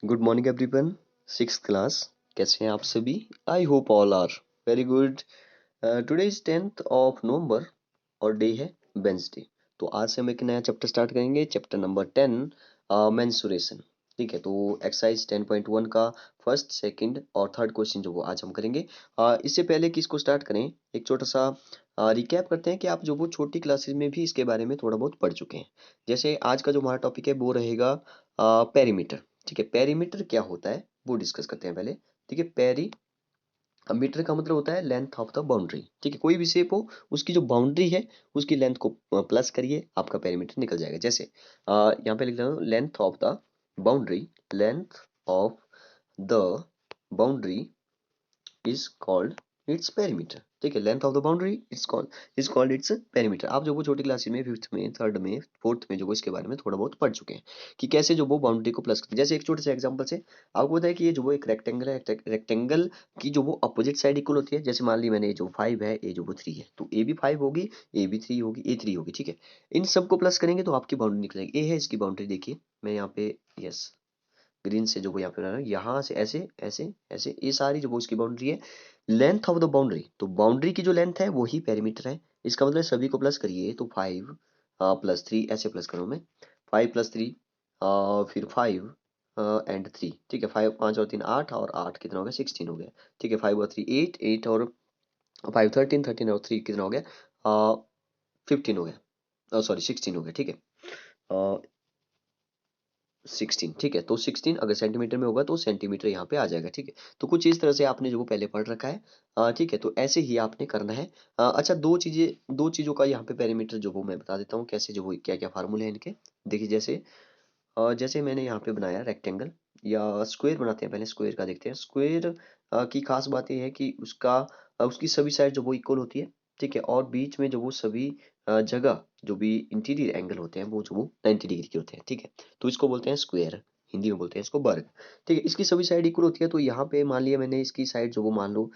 Good morning everyone. Six class, कैसे हैं आप सभी? I hope all are very good. Today is 10th of November और day है वेंसडे। तो आज से हम एक नया चैप्टर स्टार्ट करेंगे, चैप्टर नंबर 10, मेंसुरेशन। ठीक है, तो एक्सरसाइज 10.1 का फर्स्ट, सेकंड और थर्ड क्वेश्चन जो वो आज हम करेंगे। इससे पहले कि इसको स्टार्ट करें, एक छोटा सा रिकैप करते हैं कि आप जो वो छोटी क्लासेस में भी इसके बारे में थोड़ा बहुत पढ़ चुके हैं। जैसे आज का जो हमारा टॉपिक है वो रहेगा पेरीमीटर। ठीक है, पेरीमीटर क्या होता है वो डिस्कस करते हैं पहले। ठीक है, मीटर का मतलब होता है लेंथ ऑफ द बाउंड्री। ठीक है, कोई भी शेप हो, उसकी जो बाउंड्री है उसकी लेंथ को प्लस करिए, आपका पेरीमीटर निकल जाएगा। जैसे यहाँ पे लिख रहा हूँ, length of the boundary, length of the boundary is called its perimeter. ठीक है, length of the boundary is called its perimeter. आप जो वो छोटी क्लासेस में, फिफ्थ में, थर्ड में, फोर्थ में जो वो इसके बारे में थोड़ा बहुत पढ़ चुके हैं कि कैसे जो वो बाउंड्री को प्लस करते हैं। जैसे एक छोटे से एग्जांपल से आपको पता है कि ये जो वो एक रेक्टेंगल है, रेक्टेंगल की जो वो अपोजिट साइड इक्वल होती है। जैसे मान ली मैंने ये जो 5 है, ये जो वो 3 है, तो ए भी 5 होगी, ए भी 3 होगी, ए 3 होगी। ठीक है, इन सबको प्लस करेंगे तो आपकी बाउंड्री निकलेगी। ए है इसकी बाउंड्री, देखिए मैं यहाँ पे, यस, ग्रीन से जो वो यहाँ पे बना रहा है, यहाँ से ऐसे ऐसे ऐसे, ये सारी जो वो इसकी बाउंड्री है। लेंथ ऑफ द बाउंड्री, तो बाउंड्री की जो लेंथ है वही पेरीमीटर है। इसका मतलब सभी को प्लस करिए, तो 5 प्लस 3, ऐसे प्लस करूँ मैं, 5 प्लस 3, फिर 5 एंड 3। ठीक है, 5, 5 और 3 8, और 8 कितना हो गया, 16 हो गया। ठीक है, 5 और 3 8, 8 और 5 13, 13 और 3 कितना हो गया, 15 हो गया, सॉरी 16 हो गया। ठीक है, 16। ठीक है, तो 16 अगर सेंटीमीटर में होगा तो सेंटीमीटर यहाँ पे आ जाएगा। ठीक है, तो कुछ इस तरह से आपने जो वो पहले पढ़ रखा है। ठीक है, तो ऐसे ही आपने करना है। अच्छा, दो चीज़ों का यहाँ पे पेरीमीटर जो वो मैं बता देता हूँ, कैसे जो वो क्या क्या फार्मूले हैं इनके। देखिए, जैसे मैंने यहाँ पे बनाया रेक्टेंगल या स्क्वायर, बनाते हैं पहले स्क्वायर का देखते हैं। स्क्वायर की खास बात ये है कि उसकी सभी साइड जो वो इक्वल होती है। ठीक है, और बीच में जो वो सभी जगह जो भी इंटीरियर एंगल होते हैं वो जो वो 90 डिग्री के होते हैं। ठीक है, तो इसको बोलते हैं स्क्वायर, हिंदी में बोलते हैं इसको वर्ग। ठीक है, इसकी सभी साइड इक्वल होती है, तो यहाँ पे मान लिया मैंने इसकी साइड जो वो मान लो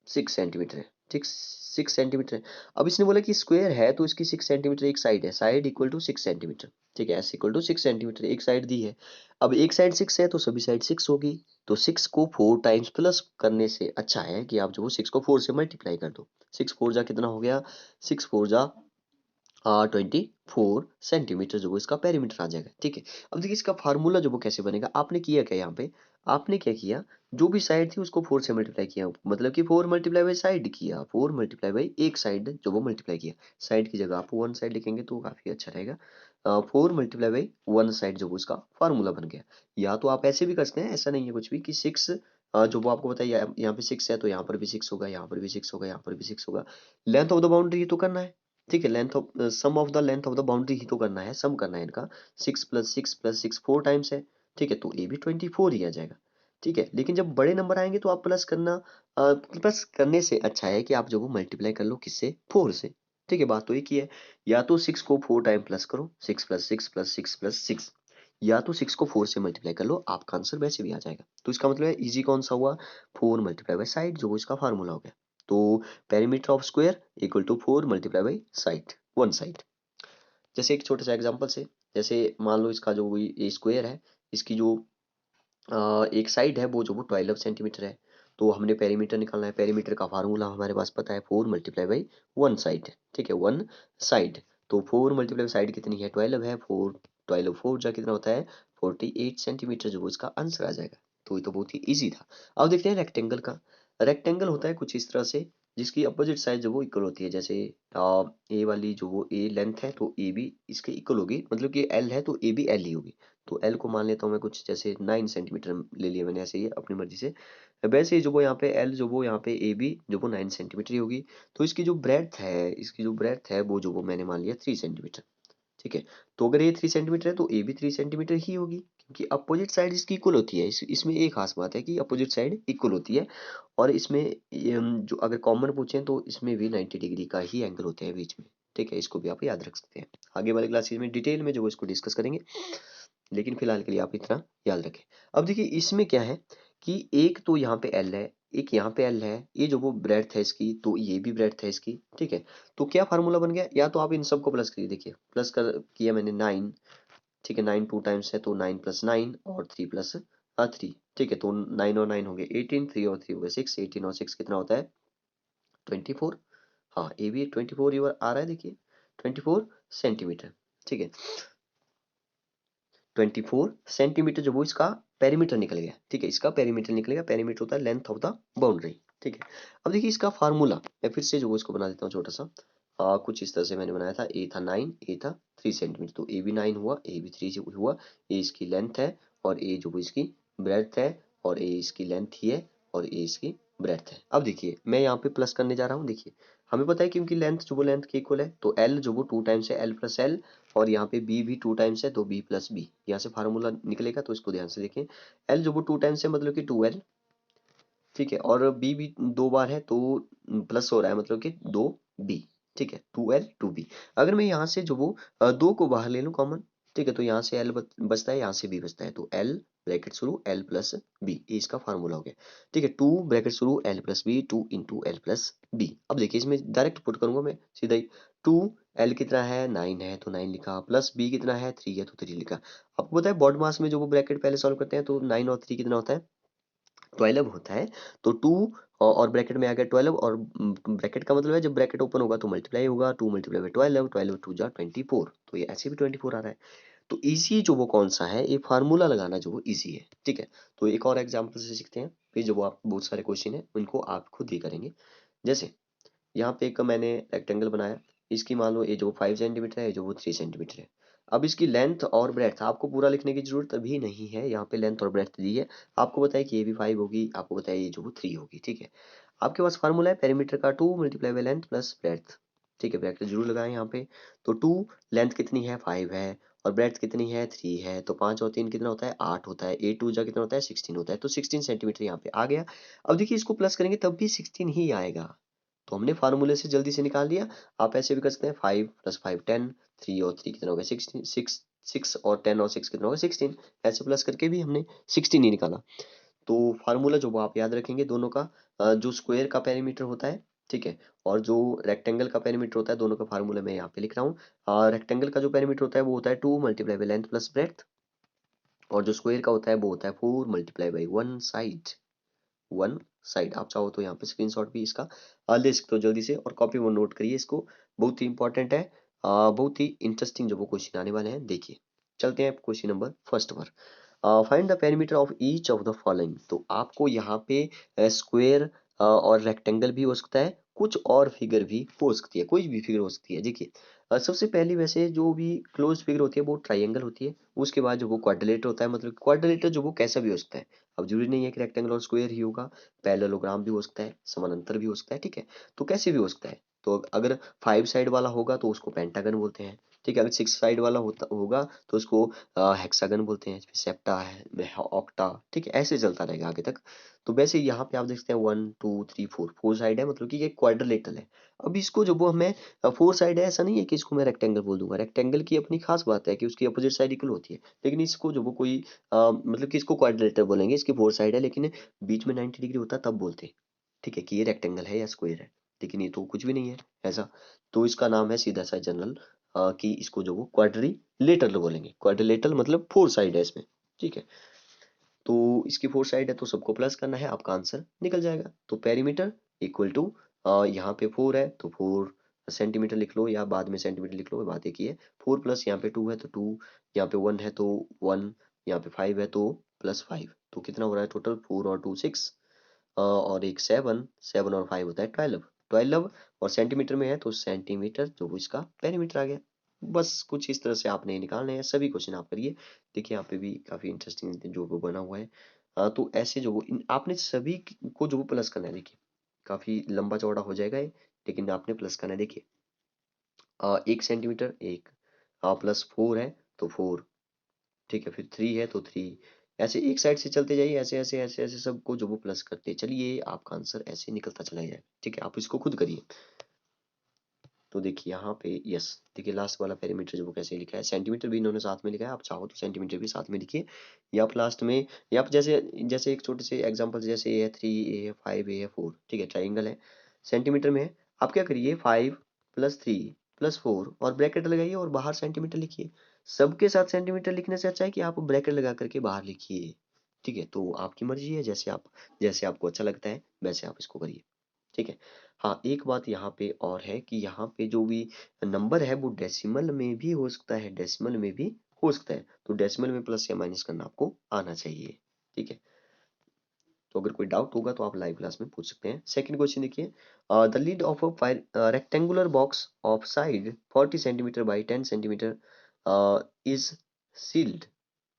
6 सेंटीमीटर है। ठीक, 6 सेंटीमीटर है। अब इसने बोला कि स्क्वायर है तो इसकी 6 सेंटीमीटर एक साइड है, साइड इक्वल टू 6 सेंटीमीटर। ठीक है, एस इक्वल टू 6 सेंटीमीटर एक साइड दी है। अब एक साइड 6 है तो सभी साइड 6 होगी। तो 6 को 4 टाइम्स प्लस करने से अच्छा है कि आप जो वो 6 को 4 से मल्टीप्लाई कर दो। 6 4 जा कितना हो गया, 6 4 जा 24 सेंटीमीटर जो वो इसका पेरीमीटर आ जाएगा। ठीक है, अब देखिए इसका फार्मूला जो वो कैसे बनेगा। आपने किया क्या यहाँ पे, आपने क्या किया, जो भी साइड थी उसको 4 से मल्टीप्लाई किया, मतलब कि 4 मल्टीप्लाई बाई साइड किया, 4 मल्टीप्लाई बाई एक साइड जो वो मल्टीप्लाई किया। साइड की जगह आप वन साइड लिखेंगे तो काफी अच्छा रहेगा। 4 मल्टीप्लाई बाई वन साइड जो वो इसका फार्मूला बन गया। या तो आप ऐसे भी कर सकते हैं, ऐसा नहीं है कुछ भी कि 6, जो वो आपको बताइए, यहाँ पे 6 है तो यहाँ पर भी 6 होगा, यहाँ पर भी 6 होगा, यहाँ पर भी 6 होगा। लेंथ ऑफ द बाउंड्री ही तो करना है। ठीक है, sum of the length of the boundary ही तो करना है, सम करना है इनका। 6 प्लस 6 प्लस 6 4 टाइम्स है। ठीक है, तो ये भी 24 ही आ जाएगा। ठीक है, लेकिन जब बड़े नंबर आएंगे तो आप प्लस करने से अच्छा है कि आप जो वो मल्टीप्लाई कर लो, किससे, 4 से। ठीक है, बात तो एक ही है। या तो 6 को 4 टाइम प्लस करो, 6 प्लस 6 प्लस 6 प्लस 6, या तो 6 को 4 से मल्टीप्लाई कर लो, आपका आंसर वैसे भी आ जाएगा। तो इसका मतलब है इजी कौन सा हुआ, 4 मल्टीप्लाई बाई साइड जो वो इसका फार्मूला हो गया। तो perimeter of square equal to 4 multiply by side, one side. जैसे एक छोटे सा एग्जांपल से, जैसे मान लो इसका जो ये स्क्वायर है, इसकी जो एक साइड है वो जो वो 12 सेंटीमीटर है। तो हमने पेरीमीटर निकालना है, पेरीमीटर का फार्मूला हमारे पास पता है, 4 मल्टीप्लाई बाई वन साइड। ठीक है, वन साइड। तो 4 मल्टीप्लाई साइड कितनी है, 12 है। 4 12 4 जा कितना होता है, 48 सेंटीमीटर जो वो इसका आंसर आ जाएगा। तो ये तो बहुत ही ईजी था। अब देखते हैं रेक्टेंगल का। रेक्टेंगल होता है कुछ इस तरह से, जिसकी अपोजिट साइड जो वो इक्वल होती है। जैसे ए वाली जो वो ए लेंथ है तो ए भी इसके इक्वल होगी, मतलब कि एल है तो ए भी एल ही होगी। तो एल को मान लेता हूँ मैं कुछ जैसे 9 सेंटीमीटर ले लिया मैंने, ऐसे ही अपनी मर्जी से। वैसे ही जो वो यहाँ पे एल जो वो यहाँ पे ए भी जो वो 9 सेंटीमीटर ही होगी। तो इसकी जो ब्रेथ है वो जो वो मैंने मान लिया 3 सेंटीमीटर। ठीक है, तो अगर ये 3 सेंटीमीटर है तो ए भी 3 सेंटीमीटर ही होगी, क्योंकि अपोजिट साइड इसकी इक्वल होती है। इसमें एक खास बात है कि अपोजिट साइड इक्वल होती है। और इसमें जो अगर कॉमन पूछें तो इसमें भी 90 डिग्री का ही एंगल होते हैं बीच में। ठीक है, इसको भी आप याद रख सकते हैं। आगे वाले क्लासेस में डिटेल में जो वो इसको डिस्कस करेंगे, लेकिन फिलहाल के लिए आप इतना याद रखें। अब देखिए इसमें क्या है कि एक तो यहाँ पे एल है, एक यहाँ पे एल है, ये जो वो ब्रेड्थ है इसकी, तो ये भी ब्रेड्थ है इसकी। ठीक है, तो क्या फार्मूला बन गया, या तो आप इन सबको प्लस करिए। देखिए प्लस कर किया मैंने 9, ठीक है, 9 टू टाइम्स है तो 9 + 9 और 3 + 3, ठीक है, तो 9 और 9 हो गए 18, 3 और 3 हो गए 6, 18 और 6 कितना होता है 24। हाँ, ये भी 24 ही आ रहा है, देखिए 24 सेंटीमीटर, ठीक है। 24 सेंटीमीटर जो वो इसका पेरीमीटर निकल गया, ठीक है, इसका पेरीमीटर निकलेगा। पेरीमीटर होता है लेंथ ऑफ द बाउंड्री, ठीक है। अब देखिए इसका फार्मूला, मैं फिर से जो वो इसको बना देता हूँ छोटा सा। कुछ इस तरह से मैंने बनाया था, ए था 9, ए था 3 सेंटीमीटर, तो ए भी 9 हुआ, ए भी 3 हुआ। ए इसकी लेंथ है और ए जो वो इसकी ब्रेड्थ है, और ए इसकी लेंथ ही है और ए इसकी ब्रेड्थ है। अब देखिए मैं यहाँ पे प्लस करने जा रहा हूँ, देखिए हमें पता है कि उनकी लेंथ जो वो लेंथ के इक्वल है, तो एल जो वो 2 टाइम्स है, एल प्लस एल, और यहाँ पे बी भी 2 टाइम्स है तो बी प्लस बी, यहाँ से फार्मूला निकलेगा, तो इसको ध्यान से देखें। एल जो वो 2 टाइम्स है मतलब कि 2L, ठीक है, और बी भी 2 बार है तो प्लस हो रहा है मतलब कि 2B, ठीक है, 2L 2B। अगर मैं यहाँ से जो वो 2 को बाहर ले लूँ कॉमन, ठीक है, तो यहाँ से L बचता है, यहाँ से B बचता है, तो L ब्रैकेट शुरू L प्लस B, ये इसका फार्मूला हो गया, ठीक है। 2 ब्रैकेट शुरू L plus B, 2 into L plus B। अब देखिए इसमें डायरेक्ट पुट करूंगा मैं सीधा ही, 2 L कितना है 9 है तो 9 लिखा, प्लस B कितना है 3 है तो 3 लिखा। आपको पता है बॉड मास में जो वो ब्रैकेट पहले सॉल्व करते हैं तो 9 और 3 कितना होता है 12 होता है, तो 2 और ब्रैकेट में आ गया 12, और ब्रैकेट का मतलब है जब ब्रैकेट ओपन होगा तो मल्टीप्लाई होगा, 2 मल्टीप्लाई बाई 12, 12 2 जा 24, तो ये ऐसे भी 24 आ रहा है। तो इजी जो वो कौन सा है, ये फार्मूला लगाना जो वो इजी है, ठीक है। तो एक और एग्जांपल से सीखते हैं, फिर जो वो आप बहुत सारे क्वेश्चन है उनको आप खुद ही करेंगे। जैसे यहाँ पे एक मैंने रेक्टेंगल बनाया, इसकी मान लो ये जो 5 सेंटीमीटर है, ये जो वो 3 सेंटीमीटर है। अब इसकी लेंथ और ब्रेड्थ आपको पूरा लिखने की जरूरत अभी नहीं है, यहाँ पे लेंथ और ब्रेड्थ दी है। आपको बताया कि ये भी 5 होगी, आपको बताया ये जो वो 3 होगी, ठीक है। आपके पास फार्मूला है पेरीमीटर का 2 multiply by length plus breadth, ठीक है, ब्रैकेट जरूर लगाएं यहाँ पे। तो 2 लेंथ कितनी है 5 है, और ब्रेड्थ कितनी है 3 है, तो 5 और 3 कितना होता है 8 होता है, 8 2 जा कितना होता है 16 होता है, तो 16 सेंटीमीटर यहाँ पे आ गया। अब देखिए इसको प्लस करेंगे तब भी 16 ही आएगा, तो हमने फार्मूले से जल्दी से निकाल लिया। आप ऐसे भी कर सकते हैं 5 + 5 10, 3 और 3 कितना हो गया 16, 6 6 और 10 और 6 कितना हो गया 16, ऐसे प्लस करके भी हमने 16 ही निकाला। तो फार्मूला जो वो आप याद रखेंगे दोनों का, जो स्क्वायर का पेरीमीटर होता है, ठीक है, और जो रेक्टेंगल का पेरीमीटर होता है, दोनों का फार्मूला मैं यहाँ पे लिख रहा हूँ। रेक्टेंगल का जो पेरीमीटर होता है वो होता है 2 multiply by length plus breadth, और जो स्क्वायर का होता है वो होता है 4 मल्टीप्लाई बाई वन साइड। आप चाहो तो यहाँ पे स्क्रीनशॉट भी इसका ले सकते हो जल्दी से, और कॉपी में नोट करिए इसको, बहुत ही इंपॉर्टेंट है। बहुत ही इंटरेस्टिंग जो वो क्वेश्चन आने वाले हैं, देखिए चलते हैं क्वेश्चन नंबर फर्स्ट पर। Find the perimeter of each of the following, तो आपको यहाँ पे स्क्वायर और रेक्टेंगल भी हो सकता है, कुछ और फिगर भी हो सकती है, कोई भी फिगर हो सकती है। देखिए सबसे पहली वैसे जो भी क्लोज फिगर होती है वो ट्राइंगल होती है, उसके बाद जो वो क्वाड्रिलेटर होता है, मतलब क्वाड्रिलेटर जो वो कैसा भी हो सकता है। अब जरूरी नहीं है कि रेक्टेंगल और स्क्वायर ही होगा, पैरेललोग्राम भी हो सकता है, समानांतर भी हो सकता है, ठीक है, तो कैसे भी हो सकता है। तो अगर 5 साइड वाला होगा तो उसको पेंटागन बोलते हैं, ठीक है, अगर 6 साइड वाला होगा तो उसको हेक्सागन बोलते हैं, सेप्टा है, ऑक्टा, ठीक है, ऐसे चलता रहेगा आगे तक। तो वैसे यहाँ पे आप देख सकते हैं 1 2 3 4, 4 साइड है, मतलब कि ये क्वाड्रिलेटरल है। अब इसको जो वो हमें 4 साइड है, ऐसा नहीं है कि इसको मैं रेक्टेंगल बोल दूंगा, रेक्टेंगल की अपनी खास बात है कि उसकी अपोजिट साइड इक्वल होती है, लेकिन इसको जो वो कोई मतलब कि इसको क्वाड्रिलेटर बोलेंगे, इसकी 4 साइड है लेकिन बीच में 90 डिग्री होता है तब बोलते हैं, ठीक है, कि ये रेक्टेंगल है या स्क्वायर है, लेकिन ये तो कुछ भी नहीं है ऐसा। तो इसका नाम है सीधा सा जनरल, कि इसको जो वो क्वाड्रिलेटरल बोलेंगे। क्वाड्रिलेटरल मतलब 4 साइड है इसमें, ठीक है। तो इसकी 4 साइड है तो सबको प्लस करना है, आपका आंसर निकल जाएगा। तो पेरीमीटर इक्वल टू, यहाँ पे 4 है तो 4 सेंटीमीटर लिख लो, या बाद में सेंटीमीटर लिख लो, बात एक ही है। 4 प्लस यहाँ पे 2 है तो 2, यहाँ पे 1 है तो 1, यहाँ पे 5 है तो +5, तो कितना हो रहा है टोटल 4 और 2 6, और एक 7, 7 और 5 होता है 12, 12 और सेंटीमीटर में है तो सेंटीमीटर जो वो इसका पेरीमीटर आ गया। बस कुछ इस तरह से आपने निकालने हैं, सभी क्वेश्चन आप करिए। देखिए यहाँ पे भी काफी इंटरेस्टिंग जो वो बना हुआ है। तो ऐसे जो वो आपने सभी को जो वो प्लस करना है, देखिए काफी लंबा चौड़ा हो जाएगा ये, लेकिन आपने प्लस करना है। देखिए 1 सेंटीमीटर एक, +4 है तो 4, ठीक है, फिर 3 है तो 3, ऐसे एक साइड से चलते जाइए, ऐसे ऐसे ऐसे ऐसे सबको जो वो प्लस करते चलिए, आपका आंसर ऐसे निकलता चला जाए, ठीक है, आप इसको खुद करिए। तो देखिए यहाँ पे यस, देखिए लास्ट वाला पेरीमीटर जो वो कैसे लिखा है, सेंटीमीटर भी इन्होंने साथ में लिखा है, आप चाहो तो सेंटीमीटर भी साथ में लिखिए, या आप लास्ट में, या आप जैसे जैसे एक छोटे से एग्जांपल, जैसे ए है 3, ए है 5, ए है 4, ठीक है, ट्राइंगल है, सेंटीमीटर में है, आप क्या करिए 5 + 3 + 4 और ब्रैकेट लगाइए और बाहर सेंटीमीटर लिखिए, सबके साथ सेंटीमीटर लिखने से अच्छा है कि आप ब्रैकेट लगा करके बाहर लिखिए, ठीक है। तो आपकी मर्जी है, जैसे आपको अच्छा लगता है वैसे आप इसको करिए, ठीक है। हाँ, एक बात यहाँ पे और है कि यहाँ पे जो भी नंबर है वो डेसिमल में भी हो सकता है, डेसिमल में भी हो सकता है। तो डेसिमल में प्लस या माइनस करना आपको आना चाहिए, ठीक है। तो अगर कोई डाउट होगा तो आप लाइव क्लास में पूछ सकते हैं। सेकंड क्वेश्चन देखिए, the lid of a rectangular box of side 40 centimetre by 10 centimetre is sealed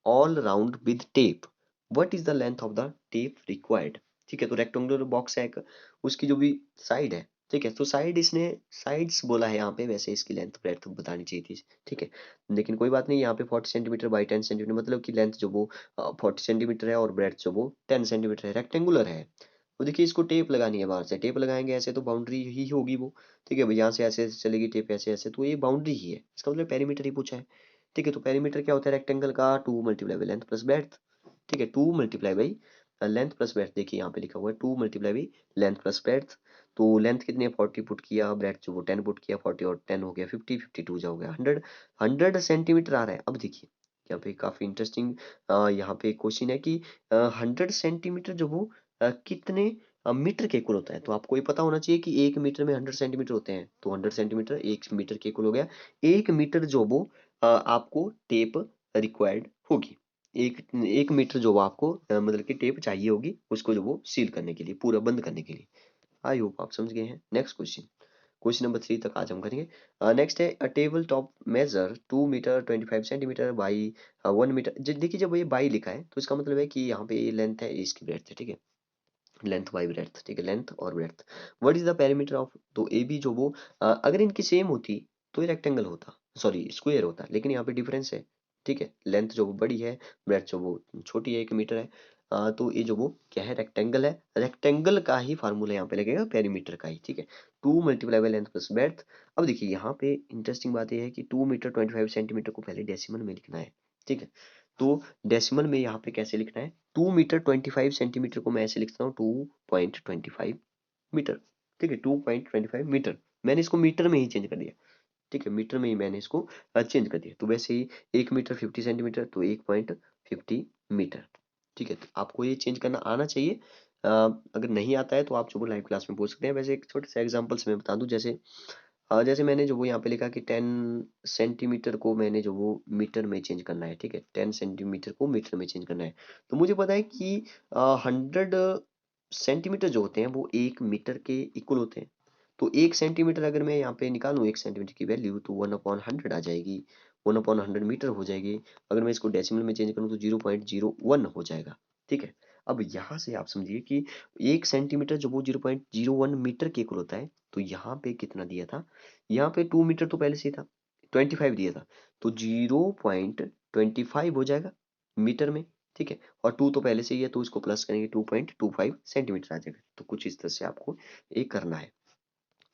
all round with tape. What is the length of the tape required. ठीक है, तो रेक्टेंगुलर बॉक्स है एक, उसकी जो भी साइड है, ठीक है। तो साइड इसने साइड्स बोला है यहाँ पे, वैसे इसकी लेंथ ब्रेड्थ बतानी चाहिए थी, ठीक है। लेकिन कोई बात नहीं, यहाँ पे 40 सेंटीमीटर बाई 10 सेंटीमीटर मतलब कि लेंथ जो वो 40 सेंटीमीटर है और ब्रेड्थ जो वो 10 सेंटीमीटर है, रेक्टेंगुलर है। तो देखिए इसको टेप लगानी है, बाहर से टेप लगाएंगे ऐसे तो बाउंड्री ही होगी वो, ठीक है भाई। यहाँ से ऐसे ऐसे चलेगी टेप, ऐसे ऐसे, तो ये बाउंड्री ही है, इसका मतलब पेरीमीटर ही पूछा है, ठीक है। तो पेरीमीटर क्या होता है रेक्टेंगल का, 2 multiply by length plus breadth, ठीक है। 2 multiply by length plus breadth, देखिए यहाँ पे लिखा हुआ है 2 multiply by length plus breadth. तो लेंथ कितनी है 40 पुट किया, ब्रेड्थ जो वो 10 पुट किया, 40 और 10 हो गया 50, 52 जो हो गया 100, 100 सेंटीमीटर आ रहा है। अब देखिए यहाँ पे काफी इंटरेस्टिंग यहाँ पे क्वेश्चन है कि 100 सेंटीमीटर जो वो कितने मीटर के इक्वल होता है। तो आपको ये पता होना चाहिए कि 1 मीटर में 100 सेंटीमीटर होते हैं, तो 100 सेंटीमीटर 1 मीटर के इक्वल हो गया। 1 मीटर जो वो आपको टेप रिक्वायर्ड होगी, एक 1 मीटर जो वो आपको मतलब कि टेप चाहिए होगी उसको जो वो सील करने के लिए, पूरा बंद करने के लिए। आई होप आप समझ गए हैं। नेक्स्ट क्वेश्चन, क्वेश्चन नंबर 3 तक आज हम करेंगे। नेक्स्ट है, a table top measure 2 metre 25 centimetre by 1 metre. देखिए जब ये बाई लिखा है तो इसका मतलब है कि यहाँ पे ये लेंथ है, इसकी ब्रेड्थ है, ठीक है। लेंथ बाई ब्रेड्थ, ठीक है, लेंथ और breadth. What is the perimeter of, तो ए बी जो वो अगर इनकी सेम होती तो ये रेक्टेंगल होता, सॉरी स्क्वायर होता, लेकिन यहाँ पे डिफरेंस है, ठीक है। लेंथ जो वो बड़ी है, ब्रेड्थ जो वो छोटी है, 1 मीटर है। तो ये जो वो क्या है, रेक्टेंगल है, रेक्टेंगल का ही फार्मूला यहाँ पे लगेगा, पेरीमीटर का ही, ठीक है। 2 multiply by length plus breadth. अब देखिए यहाँ पे इंटरेस्टिंग बात यह है कि 2 मीटर 25 सेंटीमीटर को पहले डेसिमल में लिखना है, ठीक है। तो डेसिमल में यहाँ पे कैसे लिखना है, 2 मीटर 25 सेंटीमीटर को मैं ऐसे लिखता हूँ 2.25 मीटर, ठीक है, 2.25 मीटर। मैंने इसको मीटर में ही चेंज कर दिया, ठीक है, मीटर में ही मैंने इसको चेंज कर दिया। तो वैसे ही 1 मीटर 50 सेंटीमीटर, तो 1.50 मीटर, ठीक है। तो आपको ये चेंज करना आना चाहिए। अगर नहीं आता है तो आप जो लाइव क्लास में पूछ सकते हैं। वैसे एक छोटे से एग्जांपल से मैं बता दूं, जैसे मैंने जो वो यहाँ पे लिखा कि 10 सेंटीमीटर को मैंने जो वो मीटर में चेंज करना है, ठीक है, 10 सेंटीमीटर को मीटर में चेंज करना है। तो मुझे पता है कि 100 सेंटीमीटर जो होते हैं वो 1 मीटर के इक्वल होते हैं। तो 1 सेंटीमीटर अगर मैं यहाँ पे निकालूँ 1 सेंटीमीटर की वैल्यू, तो 1/100 आ जाएगी, 1/100 मीटर हो जाएगी। अगर मैं इसको डेसिमल में चेंज करूँ तो 0.01 हो जाएगा, ठीक है। अब यहाँ से आप समझिए कि 1 सेंटीमीटर जो वो 0.01 मीटर के इक्वल होता है। तो यहाँ पे कितना दिया था, यहाँ पे 2 मीटर तो पहले से ही था, 25 दिया था, तो 0.25 हो जाएगा मीटर में, ठीक है। और 2 तो पहले से ही है तो इसको प्लस करेंगे, 2.25 सेंटीमीटर आ जाएगा। तो कुछ इस तरह से आपको ये करना है।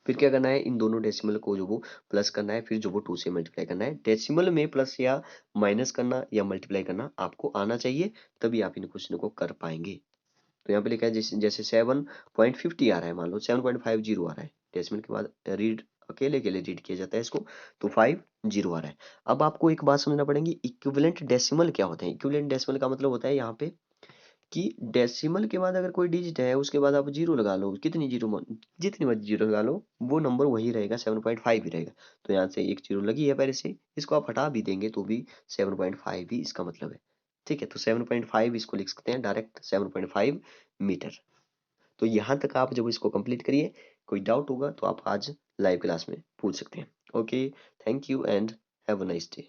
फिर क्या करना है, इन दोनों डेसिमल को जो वो प्लस करना है, फिर जो वो 2 से मल्टीप्लाई करना है। डेसिमल में प्लस या माइनस करना या मल्टीप्लाई करना आपको आना चाहिए, तभी आप इन क्वेश्चन को कर पाएंगे। तो यहाँ पे लिखा है जैसे जैसे 7.50 आ रहा है, मान लो 7.50 आ रहा है, डेसिमल के बाद रीड अकेले अकेले रीड किया जाता है इसको, तो 50 आ रहा है। अब आपको एक बात समझना पड़ेगी, इक्विवेलेंट डेसिमल क्या होते हैं। इक्विवेलेंट डेसिमल का मतलब होता है यहाँ पे कि डेसिमल के बाद अगर कोई डिजिट है उसके बाद आप जीरो लगा लो, कितनी जीरो, जितनी मर्जी जीरो लगा लो, वो नंबर वही रहेगा, 7.5 ही रहेगा। तो यहाँ से एक जीरो लगी है पहले से, इसको आप हटा भी देंगे तो भी 7.5 ही इसका मतलब है, ठीक है। तो 7.5 इसको लिख सकते हैं डायरेक्ट, 7.5 मीटर। तो यहाँ तक आप जब इसको कंप्लीट करिए, कोई डाउट होगा तो आप आज लाइव क्लास में पूछ सकते हैं। Okay, thank you and have a nice day.